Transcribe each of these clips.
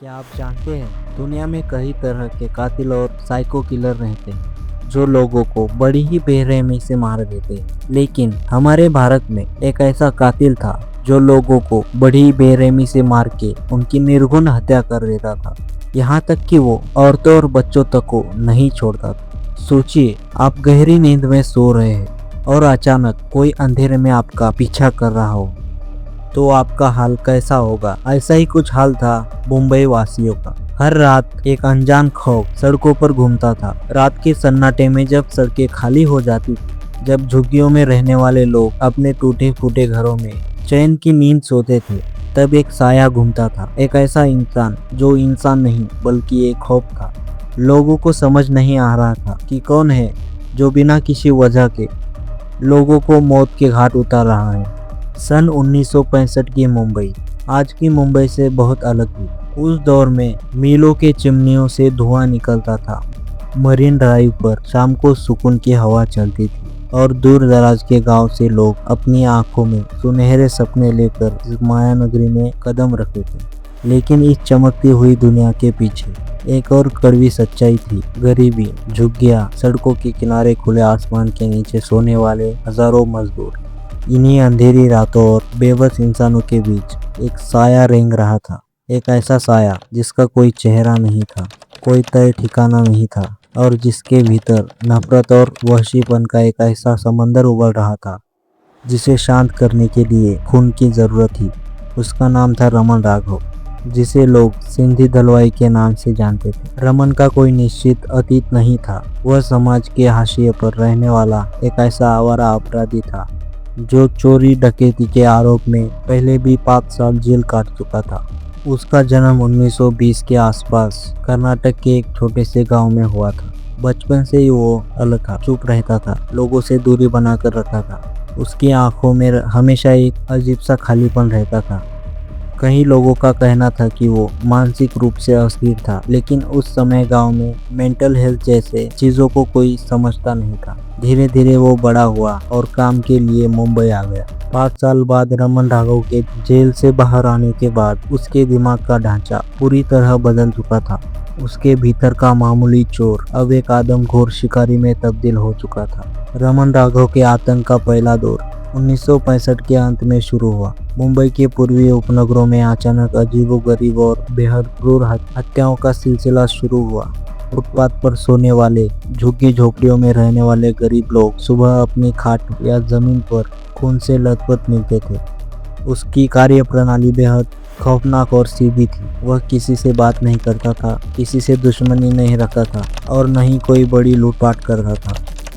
क्या आप जानते हैं दुनिया में कई तरह के कातिल और साइको किलर रहते हैं जो लोगों को बड़ी ही बेरहमी से मार देते हैं। लेकिन हमारे भारत में एक ऐसा कातिल था जो लोगों को बड़ी बेरहमी से मार के उनकी निर्घुण हत्या कर देता था। यहाँ तक कि वो औरतों और बच्चों तक को नहीं छोड़ता था। सोचिए, आप गहरी नींद में सो रहे हैं और अचानक कोई अंधेरे में आपका पीछा कर रहा हो, तो आपका हाल कैसा होगा। ऐसा ही कुछ हाल था मुंबई वासियों का। हर रात एक अनजान खौफ सड़कों पर घूमता था। रात के सन्नाटे में जब सड़कें खाली हो जाती थी, जब झुग्गियों में रहने वाले लोग अपने टूटे फूटे घरों में चैन की नींद सोते थे, तब एक साया घूमता था। एक ऐसा इंसान जो इंसान नहीं बल्कि एक खौफ था। लोगों को समझ नहीं आ रहा था कि कौन है जो बिना किसी वजह के लोगों को मौत के घाट उतार रहा है। सन 1965 की मुंबई आज की मुंबई से बहुत अलग थी। उस दौर में मीलों के चिमनियों से धुआं निकलता था। मरीन ड्राइव पर शाम को सुकून की हवा चलती थी और दूर दराज के गांव से लोग अपनी आंखों में सुनहरे सपने लेकर इस माया नगरी में कदम रखते थे। लेकिन इस चमकती हुई दुनिया के पीछे एक और कड़वी सच्चाई थी। गरीबी, झुग्गियां, सड़कों के किनारे खुले आसमान के नीचे सोने वाले हजारों मजदूर। इन्हीं अंधेरी रातों और बेबस इंसानों के बीच एक साया रेंग रहा था। एक ऐसा साया जिसका कोई चेहरा नहीं था, कोई तय ठिकाना नहीं था और जिसके भीतर नफरत और वहशीपन का एक ऐसा समंदर उबल रहा था जिसे शांत करने के लिए खून की जरूरत थी। उसका नाम था रमन राघव, जिसे लोग सिंधी दलवाई के नाम से जानते थे। रमन का कोई निश्चित अतीत नहीं था। वह समाज के हाशिए पर रहने वाला एक ऐसा आवारा अपराधी था जो चोरी डकैती के आरोप में पहले भी 5 साल जेल काट चुका था। उसका जन्म 1920 के आसपास कर्नाटक के एक छोटे से गांव में हुआ था। बचपन से ही वो अलग था, चुप रहता था, लोगों से दूरी बनाकर रखा था। उसकी आंखों में हमेशा एक अजीब सा खालीपन रहता था। कई लोगों का कहना था कि वो मानसिक रूप से अस्थिर था, लेकिन उस समय गांव में मेंटल हेल्थ जैसे चीजों को कोई समझता नहीं था। धीरे धीरे वो बड़ा हुआ और काम के लिए मुंबई आ गया। 5 साल बाद रमन राघव के जेल से बाहर आने के बाद उसके दिमाग का ढांचा पूरी तरह बदल चुका था। उसके भीतर का मामूली चोर अब एक आदमखोर शिकारी में तब्दील हो चुका था। रमन राघव के आतंक का पहला दौर 1965 के अंत में शुरू हुआ। मुंबई के पूर्वी उपनगरों में अचानक अजीबोगरीब और बेहद क्रूर हत्याओं का सिलसिला शुरू हुआ। फुटपाथ पर सोने वाले, झुग्गी झोपड़ियों में रहने वाले गरीब लोग सुबह अपनी खाट या जमीन पर खून से लथपथ मिलते थे। उसकी कार्य प्रणाली बेहद खौफनाक और सीधी थी। वह किसी से बात नहीं करता था, किसी से दुश्मनी नहीं रखता था और न ही कोई बड़ी लूटपाट करता था।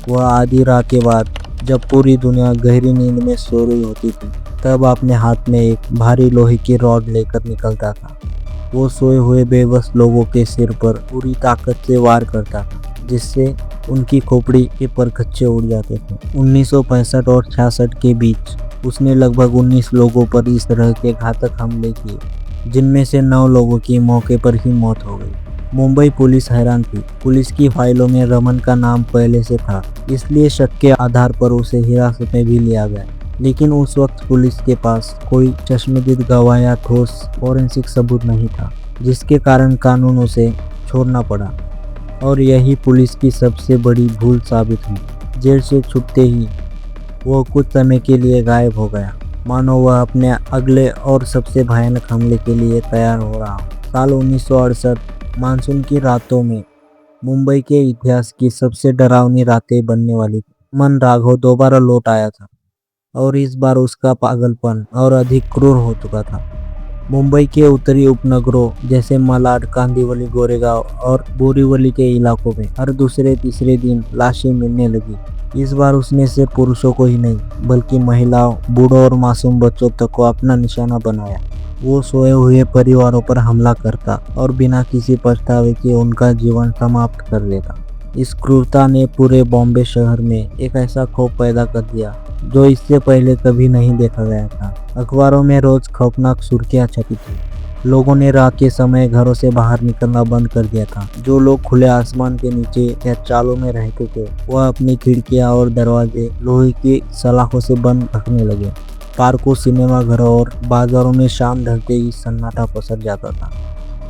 वह आधी रात के बाद, जब पूरी दुनिया गहरी नींद में सो रही होती थी, तब अपने हाथ में एक भारी लोहे की रॉड लेकर निकलता था। वो सोए हुए बेबस लोगों के सिर पर पूरी ताकत से वार करता था, जिससे उनकी खोपड़ी के परखच्चे उड़ जाते थे। 1965 और 66 के बीच उसने लगभग 19 लोगों पर इस तरह के घातक हमले किए, जिनमें से 9 लोगों की मौके पर ही मौत हो गई। मुंबई पुलिस हैरान थी। पुलिस की फाइलों में रमन का नाम पहले से था, इसलिए शक के आधार पर उसे हिरासत में भी लिया गया। लेकिन उस वक्त पुलिस के पास कोई चश्मदीद गवाह या ठोस फॉरेंसिक सबूत नहीं था, जिसके कारण कानून उसे छोड़ना पड़ा। और यही पुलिस की सबसे बड़ी भूल साबित हुई। जेल से छूटते ही वो कुछ समय के लिए गायब हो गया, मानो वह अपने अगले और सबसे भयानक हमले के लिए तैयार हो रहा हो। साल 1968 मानसून की रातों में मुंबई के इतिहास की सबसे डरावनी रातें बनने वाली थी। रमन राघव दोबारा लौट आया था और इस बार उसका पागलपन और अधिक क्रूर हो चुका था। मुंबई के उत्तरी उपनगरों जैसे मालाड, कांदिवली, गोरेगांव और बोरीवली के इलाकों में हर दूसरे तीसरे दिन लाशें मिलने लगी। इस बार उसने सिर्फ पुरुषों को ही नहीं बल्कि महिलाओं, बूढ़ों और मासूम बच्चों तक को अपना निशाना बनाया। वो सोए हुए परिवारों पर हमला करता और बिना किसी पछतावे के उनका जीवन समाप्त कर देता। इस क्रूरता ने पूरे बॉम्बे शहर में एक ऐसा खौफ पैदा कर दिया जो इससे पहले कभी नहीं देखा गया था। अखबारों में रोज खौफनाक सुर्खियां छपी थी। लोगों ने रात के समय घरों से बाहर निकलना बंद कर दिया था। जो लोग खुले आसमान के नीचे या चालों में रहते थे, वह अपनी खिड़कियां और दरवाजे लोहे की सलाखों से बंद रखने लगे। पार्कों, सिनेमा घरों और बाजारों में शाम ढलते ही सन्नाटा पसर जाता था।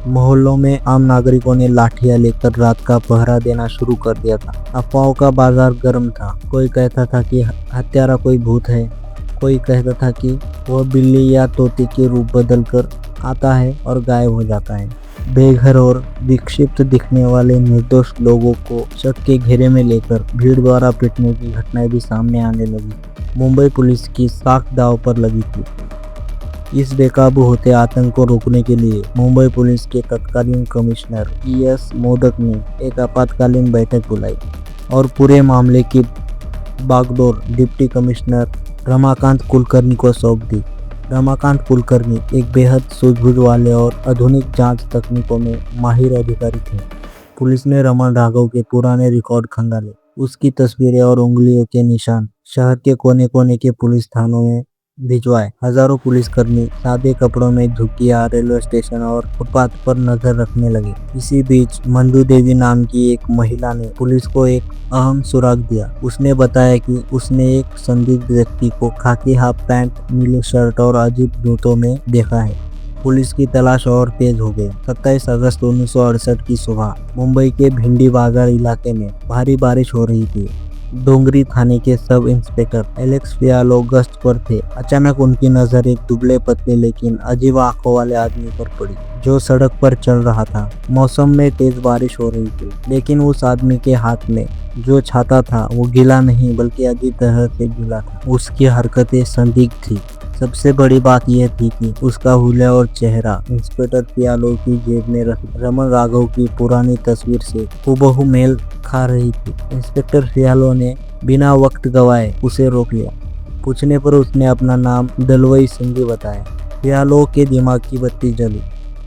मोहल्लों में आम नागरिकों ने लाठियां लेकर रात का पहरा देना शुरू कर दिया था। अफवाहों का बाजार गर्म था। कोई कहता था कि हत्यारा कोई भूत है, कोई कहता था कि वह बिल्ली या तोते के रूप बदल कर आता है और गायब हो जाता है। बेघर और विक्षिप्त दिखने वाले निर्दोष लोगों को शक के घेरे में लेकर भीड़ द्वारा पीटने की घटनाएं भी सामने आने लगी। मुंबई पुलिस की साख दांव पर लगी थी। इस बेकाबू होते आतंक को रोकने के लिए मुंबई पुलिस के तत्कालीन कमिश्नर E.S. मोदक ने एक आपातकालीन बैठक बुलाई और पूरे मामले की बागडोर डिप्टी कमिश्नर रमाकांत कुलकर्णी को सौंप दी। रमाकांत कुलकर्णी एक बेहद सूझबूझ वाले और आधुनिक जांच तकनीकों में माहिर अधिकारी थे। पुलिस ने रमन राघव के पुराने रिकॉर्ड खंगाले। उसकी तस्वीरें और उंगलियों के निशान शहर के कोने कोने के पुलिस थानों में भिजवाए। हजारों पुलिसकर्मी सादे कपड़ों में झुग्गियां, रेलवे स्टेशन और फुटपाथ पर नजर रखने लगे। इसी बीच मंजू देवी नाम की एक महिला ने पुलिस को एक अहम सुराग दिया। उसने बताया कि उसने एक संदिग्ध व्यक्ति को खाकी हाफ पैंट, नीले शर्ट और अजीब जूतों में देखा है। पुलिस की तलाश और तेज हो गई। 27 अगस्त 1968 की सुबह मुंबई के भिंडी बाजार इलाके में भारी बारिश हो रही थी। डोंगरी थाने के सब इंस्पेक्टर एलेक्स फियालो गश्त पर थे। अचानक उनकी नजर एक दुबले पतले लेकिन अजीब आंखों वाले आदमी पर पड़ी जो सड़क पर चल रहा था। मौसम में तेज बारिश हो रही थी, लेकिन उस आदमी के हाथ में जो छाता था वो गीला नहीं बल्कि अजीब तरह से गीला था। उसकी हरकतें संदिग्ध थी। सबसे बड़ी बात यह थी कि उसका हुलिया और चेहरा इंस्पेक्टर फियालो की जेब में रखी रमन राघव की पुरानी तस्वीर से हूबहू मेल खा रही थी। इंस्पेक्टर फियालो ने बिना वक्त गवाए उसे रोक लिया। पूछने पर उसने अपना नाम दलवई सिंघी बताया। फियालो के दिमाग की बत्ती जली।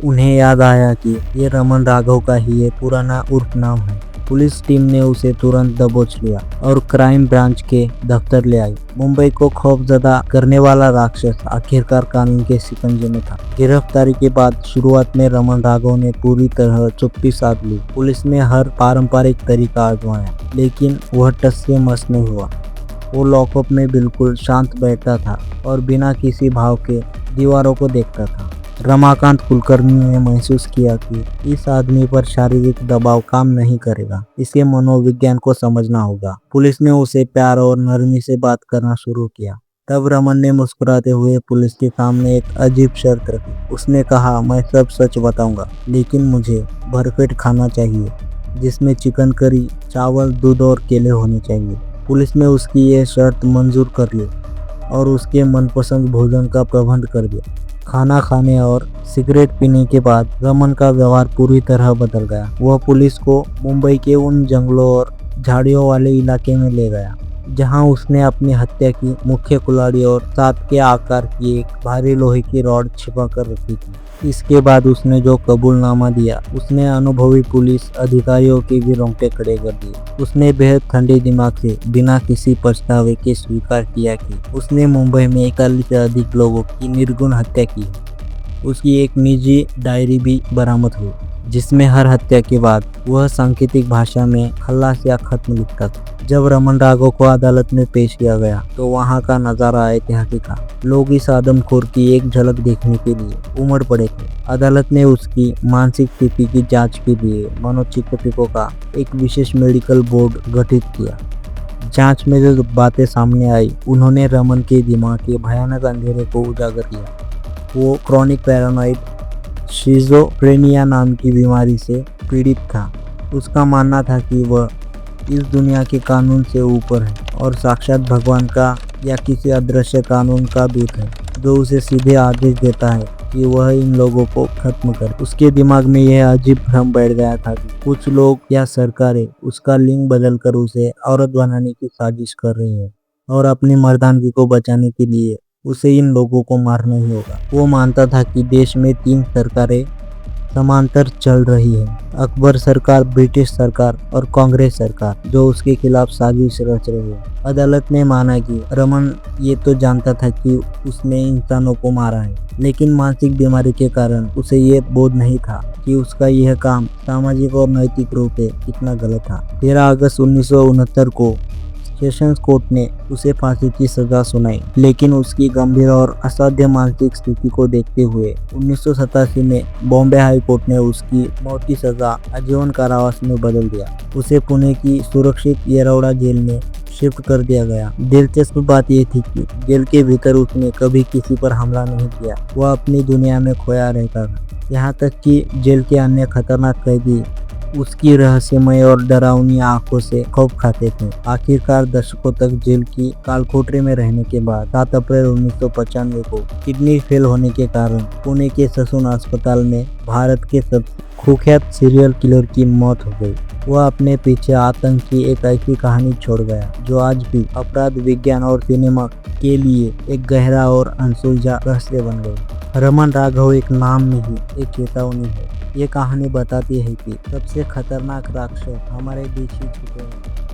उन्हें याद आया कि ये रमन राघव का ही एक पुराना उर्फ नाम है। पुलिस टीम ने उसे तुरंत दबोच लिया और क्राइम ब्रांच के दफ्तर ले आई। मुंबई को खौफजदा करने वाला राक्षस आखिरकार कानून के शिकंजे में था। गिरफ्तारी के बाद शुरुआत में रमन राघव ने पूरी तरह चुप्पी साध ली। पुलिस ने हर पारंपरिक तरीका आजमाया, लेकिन वह टस से मस नहीं हुआ। वो लॉकअप में बिल्कुल शांत बैठता था और बिना किसी भाव के दीवारों को देखता था। रमाकांत कुलकर्णी ने महसूस किया कि इस आदमी पर शारीरिक दबाव काम नहीं करेगा। इसके मनोविज्ञान को समझना होगा। पुलिस ने उसे प्यार और नरमी से बात करना शुरू किया। तब रमन ने मुस्कुराते हुए पुलिस के सामने एक अजीब शर्त रखी। उसने कहा, मैं सब सच बताऊंगा, लेकिन मुझे भरपेट खाना चाहिए जिसमें चिकन करी, चावल, दूध और केले होने चाहिए। पुलिस ने उसकी ये शर्त मंजूर कर ली और उसके मनपसंद भोजन का प्रबंध कर दिया। खाना खाने और सिगरेट पीने के बाद रमन का व्यवहार पूरी तरह बदल गया। वह पुलिस को मुंबई के उन जंगलों और झाड़ियों वाले इलाके में ले गया जहां उसने अपनी हत्या की मुख्य कुल्हाड़ी और 7 के आकार की एक भारी लोहे की रॉड छिपा कर रखी थी। इसके बाद उसने जो कबूलनामा दिया उसने अनुभवी पुलिस अधिकारियों के भी रोंगटे खड़े कर दिए। उसने बेहद ठंडे दिमाग से बिना किसी पछतावे के स्वीकार किया कि उसने मुंबई में 41 से अधिक लोगों की निर्गुण हत्या की। उसकी एक निजी डायरी भी बरामद हुई जिसमें हर हत्या के बाद वह सांकेतिक भाषा में खल्लास या खत्म लिखता था। जब रमन राघव को अदालत में पेश किया गया तो वहां का नजारा ऐतिहासिक था। लोग इस आदमखोर की एक झलक देखने के लिए उमड़ पड़े थे। अदालत ने उसकी मानसिक स्थिति की जांच के लिए मनोचिकित्सकों का एक विशेष मेडिकल बोर्ड गठित किया। जांच में जो बातें सामने आई उन्होंने रमन के दिमाग के भयानक अंधेरे को उजागर किया। वो क्रॉनिक पैरानॉइड शिज़ोफ्रेनिया नाम की बीमारी से पीड़ित था। उसका मानना था कि वह इस दुनिया के कानून से ऊपर है और साक्षात भगवान का या किसी अदृश्य कानून का दूत है जो उसे सीधे आदेश देता है कि वह इन लोगों को खत्म करे। उसके दिमाग में यह अजीब भ्रम बैठ गया था कि कुछ लोग या सरकारें उसका लिंग बदलकर उसे औरत बनाने की साजिश कर रही है और अपनी मर्दानगी को बचाने के लिए उसे इन लोगों को मारना ही होगा। वो मानता था कि देश में 3 सरकारें समांतर चल रही है, अकबर सरकार, ब्रिटिश सरकार और कांग्रेस सरकार, जो उसके खिलाफ साजिश रच रही है। अदालत ने माना कि रमन ये तो जानता था कि उसने इंसानों को मारा है, लेकिन मानसिक बीमारी के कारण उसे ये बोध नहीं था कि उसका यह काम सामाजिक और नैतिक रूप से कितना गलत था। 13 अगस्त 1969 को सेशंस कोर्ट ने उसे फांसी की सजा सुनाई, लेकिन उसकी गंभीर और असाध्य मानसिक स्थिति को देखते हुए 1987 में बॉम्बे हाई कोर्ट ने उसकी मौत की सजा आजीवन कारावास में बदल दिया। उसे पुणे की सुरक्षित येरवडा जेल में शिफ्ट कर दिया गया। दिलचस्प बात यह थी कि जेल के भीतर उसने कभी किसी पर हमला नहीं किया। वह अपनी दुनिया में खोया रहता था, यहाँ तक कि जेल के अन्य खतरनाक कैदी उसकी रहस्यमय और डरावनी आंखों से खौफ खाते थे। आखिरकार दशकों तक जेल की कालकोठरी में रहने के बाद 7 अप्रैल 1995 को किडनी फेल होने के कारण पुणे के ससून अस्पताल में भारत के सबसे कुख्यात सीरियल किलर की मौत हो गई। वह अपने पीछे आतंक की एक ऐसी कहानी छोड़ गया जो आज भी अपराध विज्ञान और सिनेमा के लिए एक गहरा और अनसुलझा रहस्य बन गई। रमन राघव एक नाम नहीं, एक चेतावनी है। ये कहानी बताती है कि सबसे खतरनाक राक्षस हमारे बीच ही छुपे हैं।